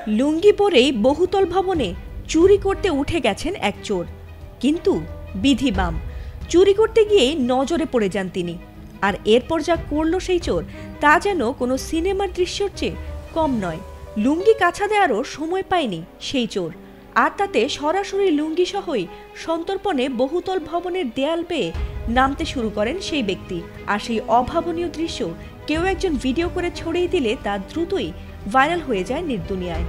লুঙ্গি পরেই বহুতল ভবনে চুরি করতে উঠে গেছেন এক চোর, কিন্তু বিধি বাম। চুরি করতে গিয়ে নজরে পড়ে যান তিনি। আর এরপর যা করল সেই চোর, তা যেন কোনো সিনেমার দৃশ্যের চেয়ে কম নয়। লুঙ্গি কাছা দেওয়ারও সময় পায়নি সেই চোর, আর তাতে সরাসরি লুঙ্গি সহই সন্তর্পণে বহুতল ভবনের দেয়াল বেয়ে নামতে শুরু করেন সেই ব্যক্তি। আর সেই অভাবনীয় দৃশ্য কেউ একজন ভিডিও করে ছড়িয়ে দিলে তা দ্রুতই ভাইরাল হয়ে যায় নির্দুনিয়ায়।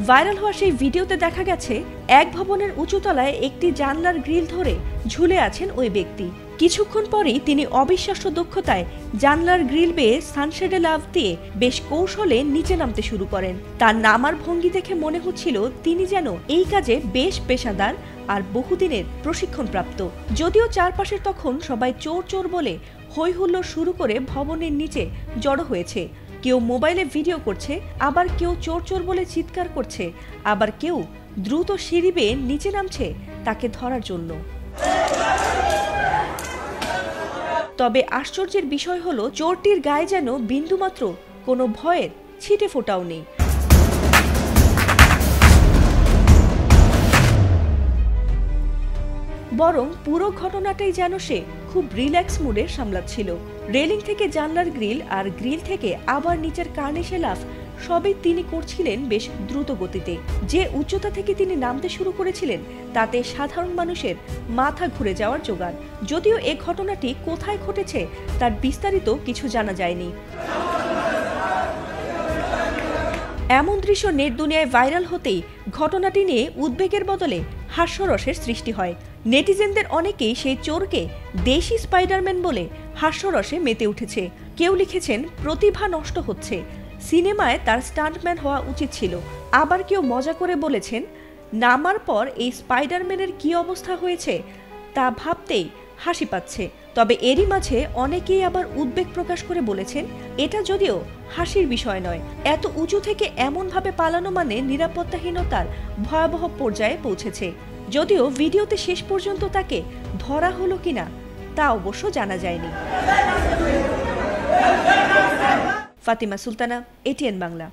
ভাইরাল হওয়া সেই ভিডিওতে দেখা গেছে এক ভবনের উঁচুতলায় একটি জানলার গ্রিল ধরে ঝুলে আছেন ওই ব্যক্তি। কিছুক্ষণ পরেই তিনি অবিশ্বাস্য দক্ষতায় জানলার গ্রিল বেয়ে সানশেডে লাফ দিয়ে বেশ কৌশলে নিচে নামতে শুরু করেন। তার নামার ভঙ্গি দেখে মনে হচ্ছিল তিনি যেন এই কাজে বেশ পেশাদার আর বহুদিনের প্রশিক্ষণপ্রাপ্ত। যদিও চারপাশের তখন সবাই চোর চোর বলে হৈ হুল্লোড় শুরু করে ভবনের নিচে জড়ো হয়েছে। কেউ মোবাইলে ভিডিও করছে, আবার কেউ চোর চোর বলে চিৎকার করছে, আবার কেউ দ্রুত সিঁড়ি বেয়ে নিচে নামছে তাকে ধরার জন্য। তবে আশ্চর্যের বিষয় হলো, চোরটির গায়ে যেন বিন্দুমাত্র কোনো ভয়ের ছিটে ফোঁটাও নেই। বরং পুরো ঘটনাটাই যেন সে খুব রিল্যাক্স মুডে সামলাচ্ছিল। রেলিং থেকে জানলার গ্রিল আর গ্রিল থেকে আবার নিচের কার্নিশে লাফ সবই তিনি করছিলেন বেশ দ্রুত গতিতে। যে উচ্চতা থেকে তিনি নামতে শুরু করেছিলেন তাতে সাধারণ মানুষের মাথা ঘুরে যাওয়ার জোগাড়। যদিও এ ঘটনাটি কোথায় ঘটেছে তার বিস্তারিত কিছু জানা যায়নি। এমন দৃশ্য নেট দুনিয়ায় ভাইরাল হতেই ঘটনাটি নিয়ে উদ্বেগের বদলে হাস্যরসের সৃষ্টি হয়। নেটিজেনদের অনেকেই সেই চোরকে দেশি স্পাইডারম্যান বলে হাস্যরসে মেতে উঠেছে। কেউ লিখেছেন প্রতিভা নষ্ট হচ্ছে, সিনেমায় তার স্টান্টম্যান হওয়া উচিত ছিল। আবার কেউ মজা করে বলেছেন নামার পর এই স্পাইডারম্যানের কি অবস্থা হয়েছে তা ভাবতেই হাসি পাচ্ছে। তবে এরই মাঝে অনেকেই আবার উদ্বেগ প্রকাশ করে বলেছেন এটা যদিও হাসির বিষয় নয়, এত উঁচু থেকে এমনভাবে পালানো মানে নিরাপত্তাহীনতার ভয়াবহ পর্যায়ে পৌঁছেছে। যদিও ভিডিওতে শেষ পর্যন্ত তাকে ধরা হলো কিনা তা অবশ্য জানা যায়নি। ফাতিমা সুলতানা, ATN বাংলা।